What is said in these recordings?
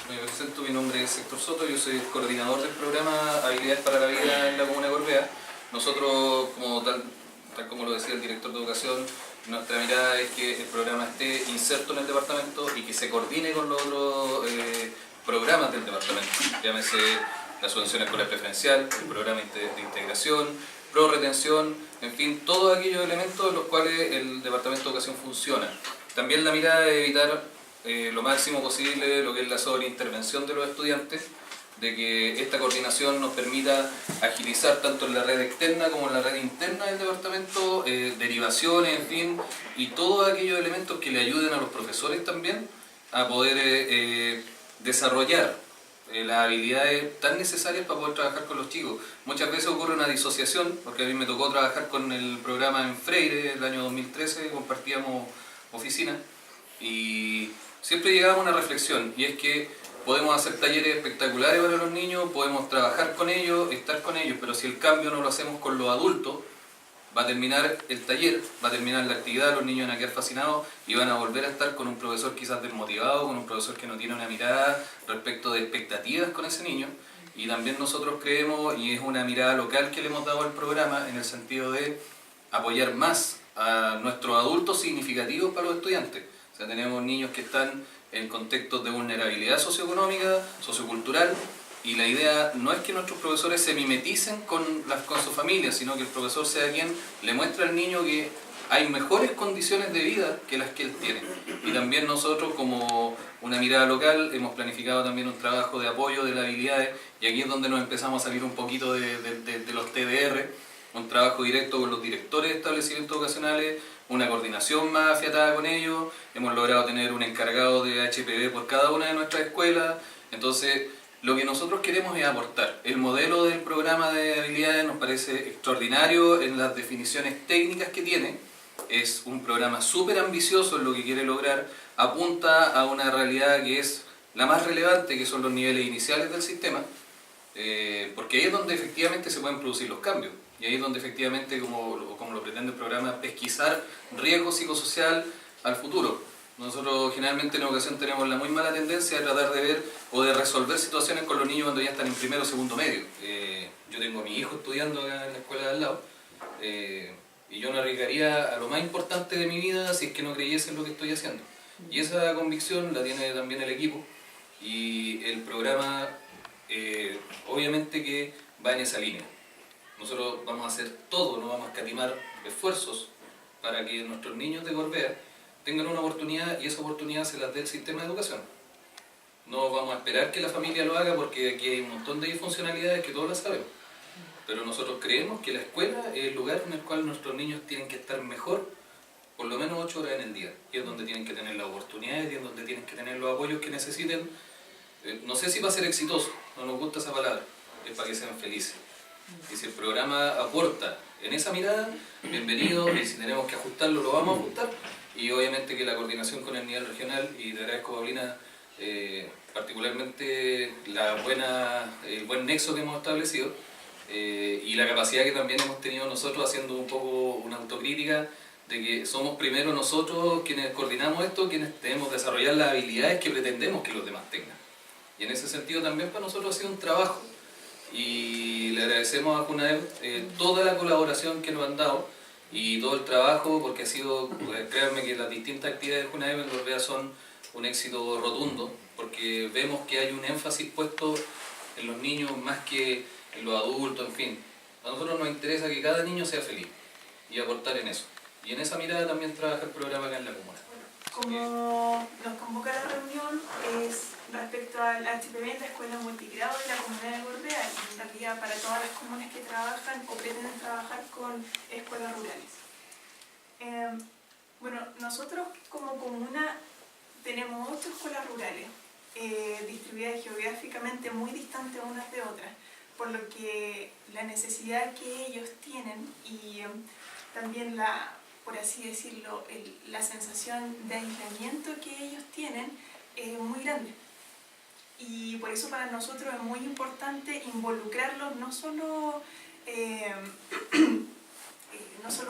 Me presento, mi nombre es Héctor Soto, yo soy el coordinador del programa Habilidades para la Vida en la Comuna de Gorbea. Nosotros, tal como lo decía el director de educación, nuestra mirada es que el programa esté inserto en el departamento y que se coordine con los otros programas del departamento. Llámese la subvención escolar preferencial, el programa de integración, pro retención, en fin, todos aquellos elementos en los cuales el departamento de educación funciona. También la mirada es evitar lo máximo posible lo que es la sobreintervención de los estudiantes, de que esta coordinación nos permita agilizar tanto en la red externa como en la red interna del departamento, derivaciones, en fin, y todos aquellos elementos que le ayuden a los profesores también a poder desarrollar las habilidades tan necesarias para poder trabajar con los chicos. Muchas veces ocurre una disociación, porque a mí me tocó trabajar con el programa en Freire el año 2013, compartíamos oficina, y siempre llegaba una reflexión, y es que podemos hacer talleres espectaculares para los niños, podemos trabajar con ellos, estar con ellos, pero si el cambio no lo hacemos con los adultos, va a terminar el taller, va a terminar la actividad, los niños van a quedar fascinados y van a volver a estar con un profesor quizás desmotivado, con un profesor que no tiene una mirada respecto de expectativas con ese niño. Y también nosotros creemos, y es una mirada local que le hemos dado al programa, en el sentido de apoyar más a nuestros adultos significativos para los estudiantes. O sea, tenemos niños que están en contextos de vulnerabilidad socioeconómica, sociocultural, y la idea no es que nuestros profesores se mimeticen con su familia, sino que el profesor sea quien le muestre al niño que hay mejores condiciones de vida que las que él tiene. Y también nosotros, como una mirada local, hemos planificado también un trabajo de apoyo de las habilidades, y aquí es donde nos empezamos a salir un poquito de los TDR, un trabajo directo con los directores de establecimientos educacionales, una coordinación más afiatada con ellos. Hemos logrado tener un encargado de HPV por cada una de nuestras escuelas. Entonces, lo que nosotros queremos es aportar. El modelo del programa de habilidades nos parece extraordinario en las definiciones técnicas que tiene. Es un programa súper ambicioso en lo que quiere lograr. Apunta a una realidad que es la más relevante, que son los niveles iniciales del sistema, porque ahí es donde efectivamente se pueden producir los cambios. Y ahí es donde efectivamente, como lo pretende el programa, pesquisar riesgo psicosocial al futuro. Nosotros generalmente en educación tenemos la muy mala tendencia de tratar de ver o de resolver situaciones con los niños cuando ya están en primero o segundo medio. Yo tengo a mi hijo estudiando acá en la escuela de al lado, y yo no arriesgaría a lo más importante de mi vida si es que no creyese en lo que estoy haciendo. Y esa convicción la tiene también el equipo, y el programa obviamente que va en esa línea. Nosotros vamos a hacer todo, no vamos a escatimar esfuerzos para que nuestros niños de Gorbea tengan una oportunidad, y esa oportunidad se las dé el sistema de educación. No vamos a esperar que la familia lo haga, porque aquí hay un montón de disfuncionalidades que todos las sabemos. Pero nosotros creemos que la escuela es el lugar en el cual nuestros niños tienen que estar mejor, por lo menos 8 horas en el día. Y es donde tienen que tener las oportunidades, y es donde tienen que tener los apoyos que necesiten. No sé si va a ser exitoso, no nos gusta esa palabra, es para que sean felices. Y si el programa aporta en esa mirada, bienvenido, y si tenemos que ajustarlo, lo vamos a ajustar. Y obviamente que la coordinación con el nivel regional, y te agradezco, Paulina, particularmente el buen nexo que hemos establecido, y la capacidad que también hemos tenido nosotros haciendo un poco una autocrítica, de que somos primero nosotros quienes coordinamos esto, quienes debemos desarrollar las habilidades que pretendemos que los demás tengan. Y en ese sentido también para nosotros ha sido un trabajo. Y le agradecemos a CUNAEV toda la colaboración que nos han dado y todo el trabajo, porque ha sido, créanme que las distintas actividades de CUNAEV en Gorbea son un éxito rotundo, porque vemos que hay un énfasis puesto en los niños más que en los adultos, en fin. A nosotros nos interesa que cada niño sea feliz y aportar en eso. Y en esa mirada también trabaja el programa acá en la comuna. Como nos convoca a la reunión es respecto al HPV en la escuela multigrado de la comuna de Gorbea, y en realidad para todas las comunas que trabajan o pretenden trabajar con escuelas rurales. Bueno, nosotros como comuna tenemos 8 escuelas rurales, distribuidas geográficamente muy distantes unas de otras, por lo que la necesidad que ellos tienen y también por así decirlo, la sensación de aislamiento que ellos tienen es muy grande. Y por eso para nosotros es muy importante involucrarlos, no solo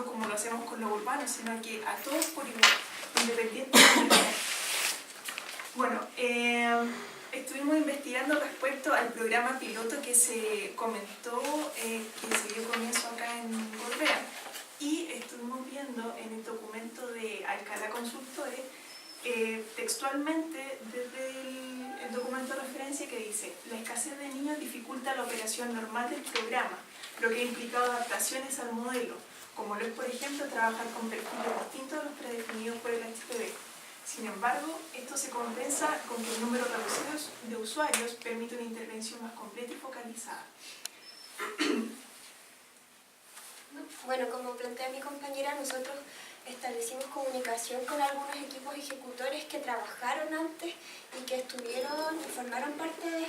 como lo hacemos con los urbanos, sino que a todos por igual, independientemente. Bueno, Estuvimos investigando respecto al programa piloto que se comentó, que se dio comienzo acá en Gorbea, y estuvimos viendo en el documento de Alcalá Consultores, textualmente desde el documento de referencia, que dice: la escasez de niños dificulta la operación normal del programa, lo que ha implicado adaptaciones al modelo, como lo es, por ejemplo, trabajar con perfiles distintos a los predefinidos por el HPB. Sin embargo, esto se compensa con que el número reducido de usuarios permite una intervención más completa y focalizada. Bueno, como plantea mi compañera, nosotros establecimos comunicación con algunos equipos ejecutores que trabajaron antes y que estuvieron y formaron parte de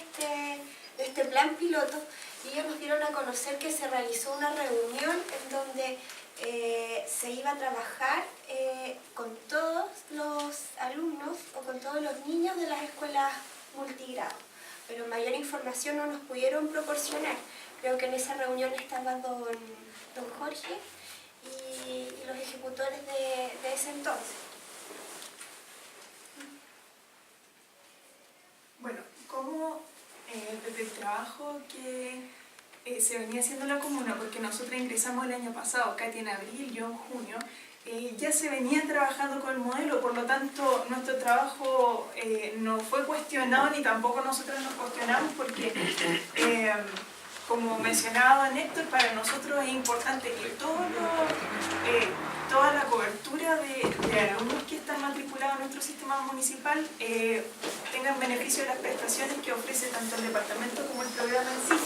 este plan piloto, y ellos nos dieron a conocer que se realizó una reunión en donde se iba a trabajar con todos los alumnos o con todos los niños de las escuelas multigrado, pero mayor información no nos pudieron proporcionar. Creo que en esa reunión estaba don Jorge y los ejecutores de ese entonces. Bueno, como desde el trabajo que se venía haciendo en la comuna, porque nosotros ingresamos el año pasado, Katia en abril, yo en junio, ya se venía trabajando con el modelo, por lo tanto nuestro trabajo no fue cuestionado ni tampoco nosotros nos cuestionamos, porque como mencionaba don Héctor, para nosotros es importante que toda la cobertura de alumnos que están matriculados en nuestro sistema municipal tengan beneficio de las prestaciones que ofrece tanto el departamento como el programa en sí.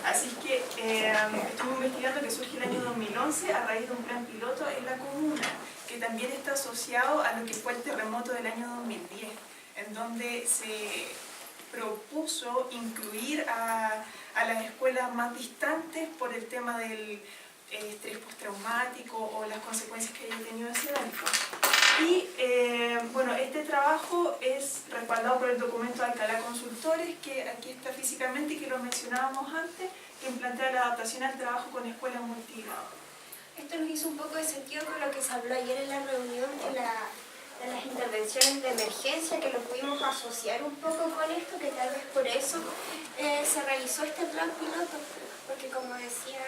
Así que estuve investigando que surge el año 2011 a raíz de un plan piloto en la comuna, que también está asociado a lo que fue el terremoto del año 2010, en donde se propuso incluir a las escuelas más distantes por el tema del estrés postraumático o las consecuencias que haya tenido ese evento. Y bueno, este trabajo es respaldado por el documento de Alcalá Consultores, que aquí está físicamente y que lo mencionábamos antes, que plantea la adaptación al trabajo con escuelas multigrado. Esto nos hizo un poco de sentido con lo que se habló ayer en la reunión de las intervenciones de emergencia, que lo pudimos asociar un poco con esto, que tal vez por eso se realizó este plan piloto, porque como decía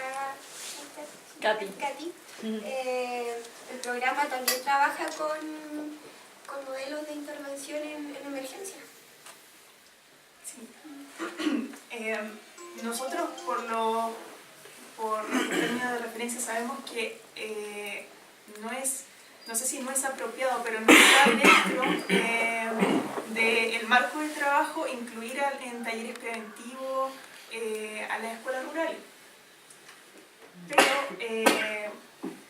Katy, el programa también trabaja con modelos de intervención en emergencia. Sí. Nosotros por términos de referencia sabemos que no sé si no es apropiado, pero no está dentro del marco de trabajo incluir en talleres preventivos a las escuelas rurales. Pero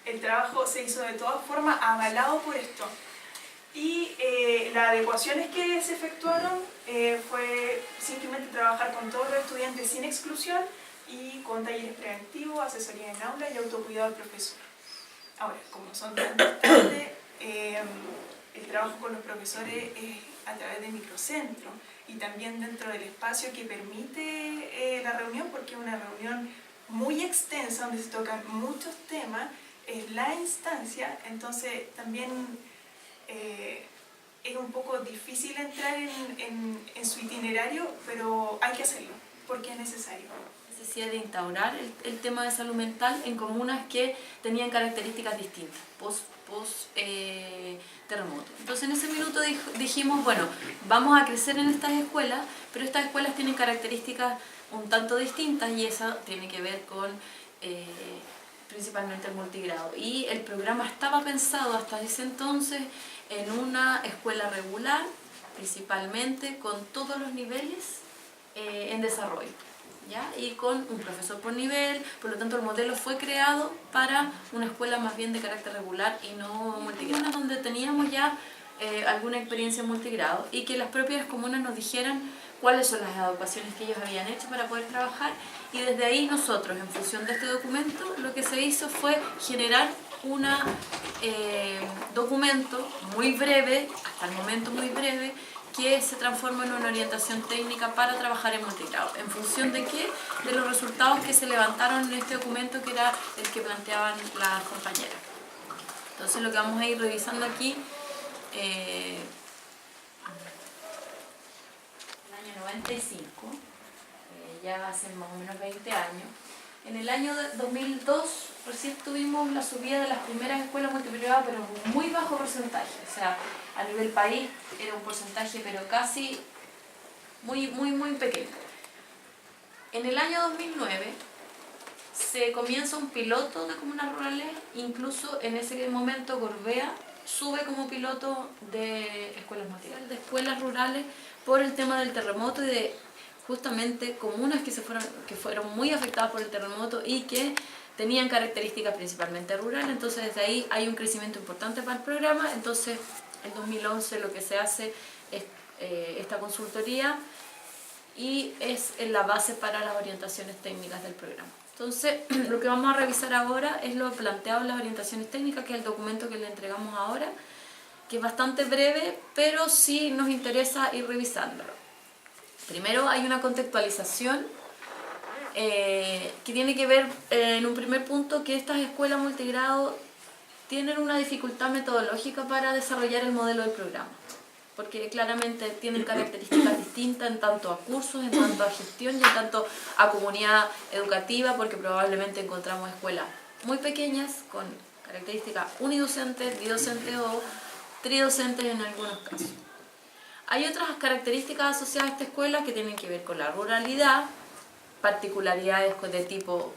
el trabajo se hizo de todas formas avalado por esto. Y las adecuaciones que se efectuaron fue simplemente trabajar con todos los estudiantes sin exclusión y con talleres preventivos, asesoría en aula y autocuidado del profesor. Ahora, como son tan distantes, el trabajo con los profesores es a través de microcentro y también dentro del espacio que permite la reunión, porque es una reunión muy extensa donde se tocan muchos temas, es la instancia, entonces también es un poco difícil entrar en su itinerario, pero hay que hacerlo porque es necesario. Necesidad de instaurar el tema de salud mental en comunas que tenían características distintas, post terremoto. Entonces en ese minuto dijimos, bueno, vamos a crecer en estas escuelas, pero estas escuelas tienen características un tanto distintas y esa tiene que ver con principalmente el multigrado. Y el programa estaba pensado hasta ese entonces en una escuela regular, principalmente con todos los niveles en desarrollo, ¿ya? Y con un profesor por nivel, por lo tanto el modelo fue creado para una escuela más bien de carácter regular y no multigrado, donde teníamos ya alguna experiencia en multigrado y que las propias comunas nos dijeran cuáles son las adecuaciones que ellos habían hecho para poder trabajar, y desde ahí nosotros, en función de este documento, lo que se hizo fue generar un documento muy breve, hasta el momento muy breve, que se transforma en una orientación técnica para trabajar en multigrado. ¿En función de qué? De los resultados que se levantaron en este documento, que era el que planteaban las compañeras. Entonces lo que vamos a ir revisando aquí, el año 95, ya hace más o menos 20 años. En el año 2002 recién tuvimos la subida de las primeras escuelas multiprivadas, pero con muy bajo porcentaje. O sea, a nivel país era un porcentaje, pero casi muy pequeño. En el año 2009 se comienza un piloto de comunas rurales, incluso en ese momento Gorbea sube como piloto de escuelas multiplicadas, de escuelas rurales, por el tema del terremoto y de justamente comunas que fueron muy afectadas por el terremoto y que tenían características principalmente rurales. Entonces desde ahí hay un crecimiento importante para el programa. Entonces en 2011 lo que se hace es esta consultoría y es la base para las orientaciones técnicas del programa. Entonces lo que vamos a revisar ahora es lo planteado en las orientaciones técnicas, que es el documento que le entregamos ahora, que es bastante breve, pero sí nos interesa ir revisándolo. Primero hay una contextualización que tiene que ver en un primer punto que estas escuelas multigrado tienen una dificultad metodológica para desarrollar el modelo del programa, porque claramente tienen características distintas en tanto a cursos, en tanto a gestión y en tanto a comunidad educativa, porque probablemente encontramos escuelas muy pequeñas con características unidocentes, bidocentes o tridocentes en algunos casos. Hay otras características asociadas a esta escuela que tienen que ver con la ruralidad, particularidades de tipo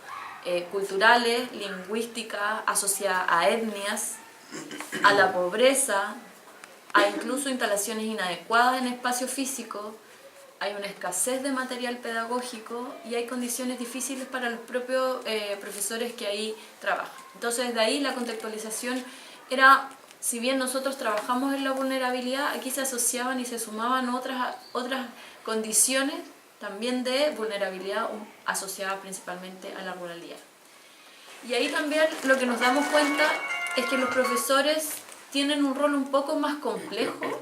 culturales, lingüísticas, asociadas a etnias, a la pobreza, a incluso instalaciones inadecuadas en espacio físico, hay una escasez de material pedagógico y hay condiciones difíciles para los propios profesores que ahí trabajan. Entonces, desde ahí la contextualización era, si bien nosotros trabajamos en la vulnerabilidad, aquí se asociaban y se sumaban otras condiciones también de vulnerabilidad asociadas principalmente a la ruralidad. Y ahí también lo que nos damos cuenta es que los profesores tienen un rol un poco más complejo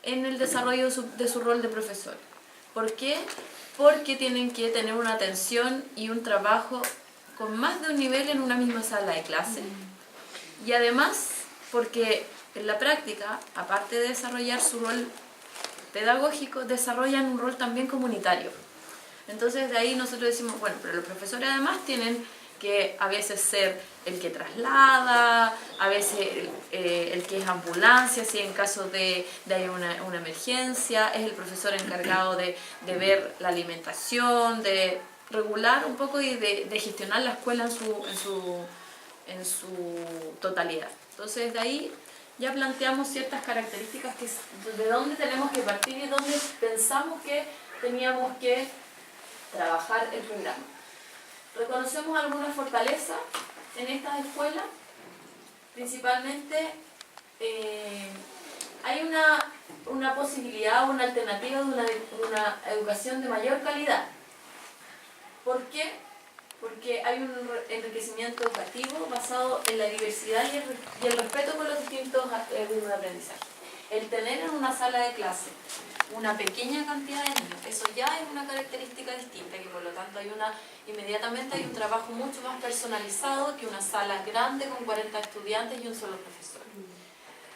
en el desarrollo de su rol de profesor. ¿Por qué? Porque tienen que tener una atención y un trabajo con más de un nivel en una misma sala de clase. Y además, porque en la práctica, aparte de desarrollar su rol pedagógico, desarrollan un rol también comunitario. Entonces de ahí nosotros decimos, bueno, pero los profesores además tienen que a veces ser el que traslada, a veces el que es ambulancia, si en caso de hay una emergencia, es el profesor encargado de ver la alimentación, de regular un poco y de gestionar la escuela en su totalidad. Entonces de ahí ya planteamos ciertas características de dónde tenemos que partir y dónde pensamos que teníamos que trabajar el programa. Reconocemos algunas fortalezas en estas escuelas, principalmente hay una posibilidad, una alternativa de una educación de mayor calidad. ¿Por qué? Porque hay un enriquecimiento educativo basado en la diversidad y el respeto por los distintos ritmos de aprendizaje. El tener en una sala de clase una pequeña cantidad de niños, eso ya es una característica distinta, que por lo tanto inmediatamente hay un trabajo mucho más personalizado que una sala grande con 40 estudiantes y un solo profesor.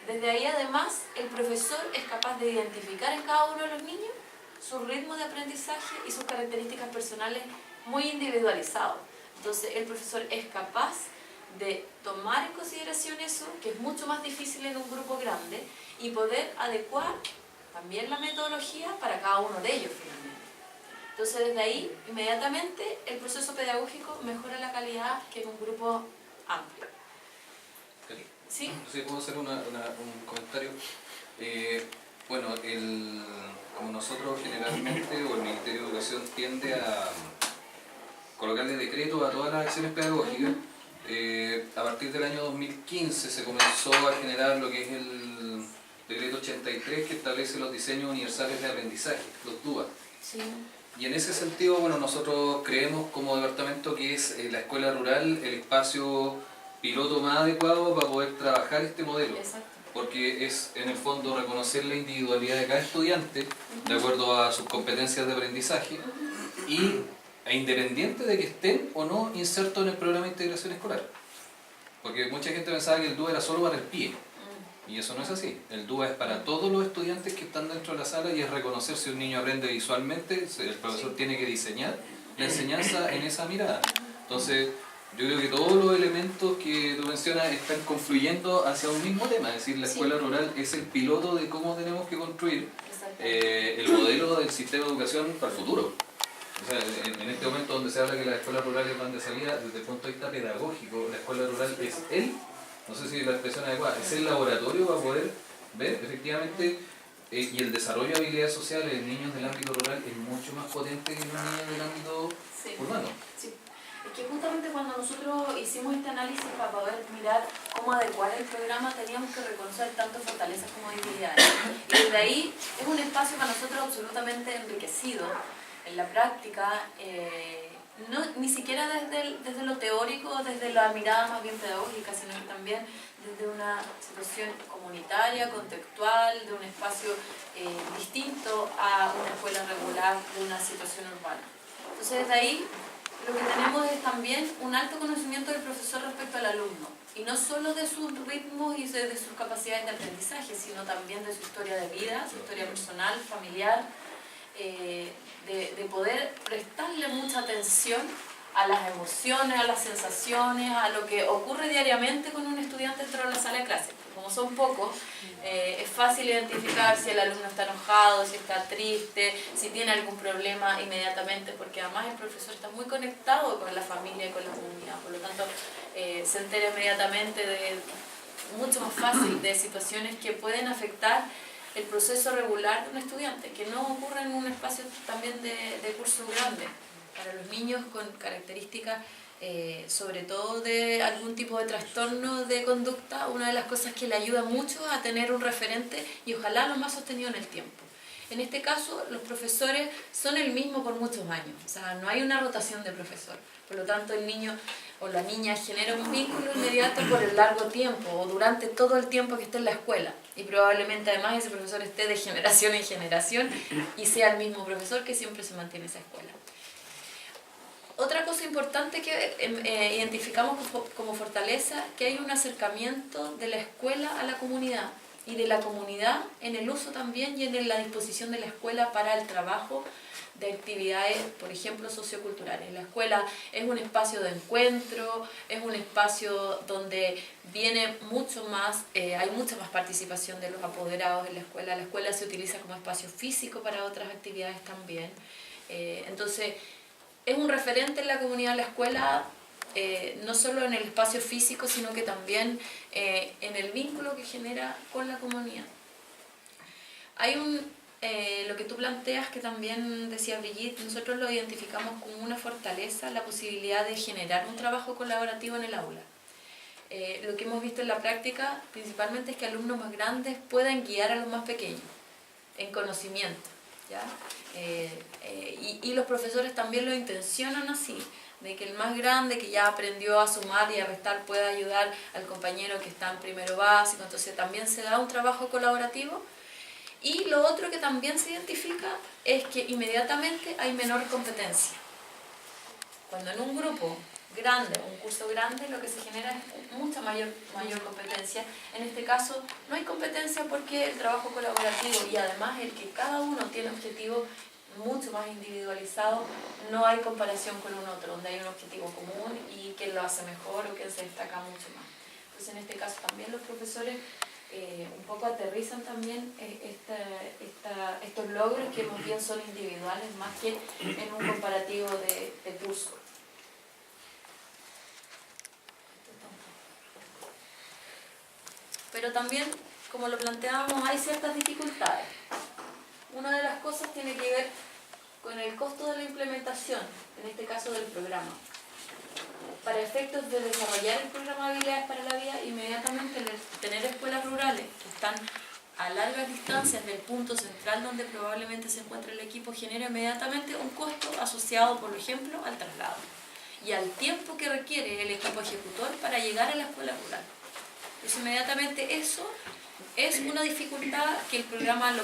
Desde ahí además el profesor es capaz de identificar en cada uno de los niños su ritmo de aprendizaje y sus características personales muy individualizados. Entonces el profesor es capaz de tomar en consideración eso, que es mucho más difícil en un grupo grande, y poder adecuar también la metodología para cada uno de ellos finalmente. Entonces desde ahí inmediatamente el proceso pedagógico mejora la calidad que en un grupo amplio. ¿Sí? ¿Sí puedo hacer un comentario? Bueno, como nosotros generalmente, o el Ministerio de Educación tiende a colocarle decreto a todas las acciones pedagógicas, a partir del año 2015 se comenzó a generar lo que es el decreto 83, que establece los diseños universales de aprendizaje, los DUA. Sí. Y en ese sentido, bueno, nosotros creemos como departamento que es la escuela rural el espacio piloto más adecuado para poder trabajar este modelo. Exacto. Porque es en el fondo reconocer la individualidad de cada estudiante de acuerdo a sus competencias de aprendizaje e independiente de que estén o no insertos en el programa de integración escolar. Porque mucha gente pensaba que el DUA era solo para el PIE. Y eso no es así. El DUA es para todos los estudiantes que están dentro de la sala y es reconocer si un niño aprende visualmente, el profesor tiene que diseñar la enseñanza en esa mirada. Entonces, yo creo que todos los elementos que tú mencionas están confluyendo hacia un mismo tema, es decir, la escuela rural es el piloto de cómo tenemos que construir el modelo del sistema de educación para el futuro. O sea, en este momento donde se habla que las escuelas rurales van de salida, desde el punto de vista pedagógico, la escuela rural es no sé si la expresión es adecuada, es el laboratorio para poder ver efectivamente y el desarrollo de habilidades sociales en niños del ámbito rural es mucho más potente que en los niños del ámbito urbano. Sí. Es que justamente cuando nosotros hicimos este análisis para poder mirar cómo adecuar el programa, teníamos que reconocer tanto fortalezas como debilidades. Y desde ahí es un espacio para nosotros absolutamente enriquecido en la práctica, no, ni siquiera desde lo teórico, desde la mirada más bien pedagógica, sino que también desde una situación comunitaria, contextual, de un espacio distinto a una escuela regular de una situación urbana. Entonces desde ahí lo que tenemos es también un alto conocimiento del profesor respecto al alumno, y no solo de sus ritmos y de sus capacidades de aprendizaje, sino también de su historia de vida, su historia personal, familiar, de poder prestarle mucha atención a las emociones, a las sensaciones, a lo que ocurre diariamente con un estudiante dentro de la sala de clases. Como son pocos, es fácil identificar si el alumno está enojado, si está triste, si tiene algún problema inmediatamente, porque además el profesor está muy conectado con la familia y con la comunidad, por lo tanto se entera inmediatamente mucho más fácil de situaciones que pueden afectar el proceso regular de un estudiante, que no ocurre en un espacio también de curso grande. Para los niños con características, sobre todo de algún tipo de trastorno de conducta, una de las cosas que le ayuda mucho a tener un referente y ojalá lo más sostenido en el tiempo. En este caso, los profesores son el mismo por muchos años, o sea, no hay una rotación de profesor. Por lo tanto, el niño o la niña genera un vínculo inmediato por el largo tiempo o durante todo el tiempo que esté en la escuela. Y probablemente además ese profesor esté de generación en generación y sea el mismo profesor que siempre se mantiene en esa escuela. Otra cosa importante que identificamos como fortaleza, que hay un acercamiento de la escuela a la comunidad y de la comunidad en el uso también y en la disposición de la escuela para el trabajo de actividades, por ejemplo, socioculturales. La escuela es un espacio de encuentro, es un espacio donde viene mucho más, hay mucha más participación de los apoderados en la escuela se utiliza como espacio físico para otras actividades también. Entonces, es un referente en la comunidad de la escuela, no solo en el espacio físico, sino que también en el vínculo que genera con la comunidad. Hay lo que tú planteas, que también decía Brigitte, nosotros lo identificamos como una fortaleza, la posibilidad de generar un trabajo colaborativo en el aula. Lo que hemos visto en la práctica principalmente es que alumnos más grandes puedan guiar a los más pequeños en conocimiento, ¿ya? Y los profesores también lo intencionan así, de que el más grande, que ya aprendió a sumar y a restar, pueda ayudar al compañero que está en primero básico. Entonces también se da un trabajo colaborativo. Y lo otro que también se identifica es que inmediatamente hay menor competencia. Cuando en un grupo grande, un curso grande, lo que se genera es mucha mayor competencia. En este caso no hay competencia porque el trabajo colaborativo y además el que cada uno tiene objetivos mucho más individualizados, no hay comparación con un otro, donde hay un objetivo común y quién lo hace mejor o quién se destaca mucho más. Entonces en este caso también los profesores un poco aterrizan también estos logros que más bien son individuales más que en un comparativo de curso. Pero también, como lo planteábamos, hay ciertas dificultades. Una de las cosas tiene que ver con el costo de la implementación, en este caso del programa. Para efectos de desarrollar el programa de habilidades para la vida, inmediatamente tener escuelas rurales que están a largas distancias del punto central donde probablemente se encuentra el equipo, genera inmediatamente un costo asociado, por ejemplo, al traslado y al tiempo que requiere el equipo ejecutor para llegar a la escuela rural. Entonces inmediatamente eso es una dificultad que el programa lo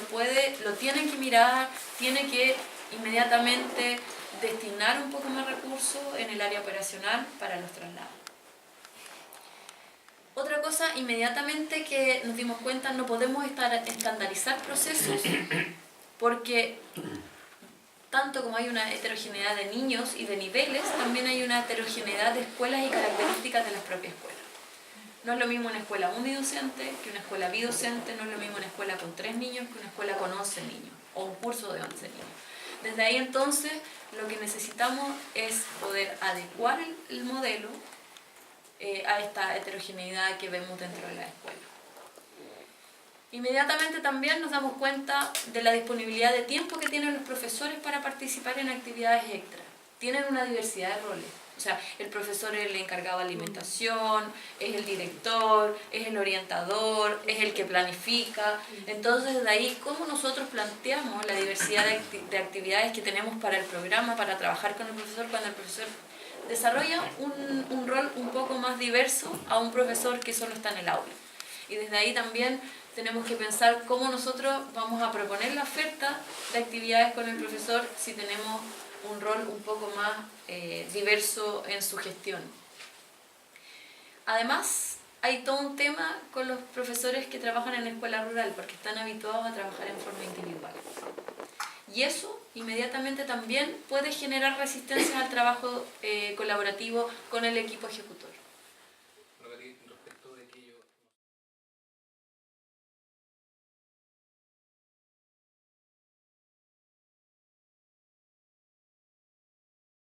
tiene que mirar, tiene que inmediatamente destinar un poco más recursos en el área operacional para los traslados. Otra cosa cosa, inmediatamente que nos dimos cuenta, no podemos estandarizar procesos porque tanto como hay una heterogeneidad de niños y de niveles, también hay una heterogeneidad de escuelas y características de las propias escuelas. No es lo mismo una escuela unidocente que una escuela bidocente, no es lo mismo una escuela con 3 niños que una escuela con 11 niños, o un curso de 11 niños. Desde ahí entonces lo que necesitamos es poder adecuar el modelo a esta heterogeneidad que vemos dentro de la escuela. Inmediatamente también nos damos cuenta de la disponibilidad de tiempo que tienen los profesores para participar en actividades extras. Tienen una diversidad de roles. O sea, el profesor es el encargado de alimentación, es el director, es el orientador, es el que planifica. Entonces, de ahí, ¿cómo nosotros planteamos la diversidad de actividades que tenemos para el programa, para trabajar con el profesor, cuando el profesor desarrolla un rol un poco más diverso a un profesor que solo está en el aula? Y desde ahí también tenemos que pensar cómo nosotros vamos a proponer la oferta de actividades con el profesor si tenemos un rol un poco más diverso en su gestión. Además, hay todo un tema con los profesores que trabajan en escuela rural, porque están habituados a trabajar en forma individual. Y eso inmediatamente también puede generar resistencias al trabajo colaborativo con el equipo ejecutor. Respecto de que yo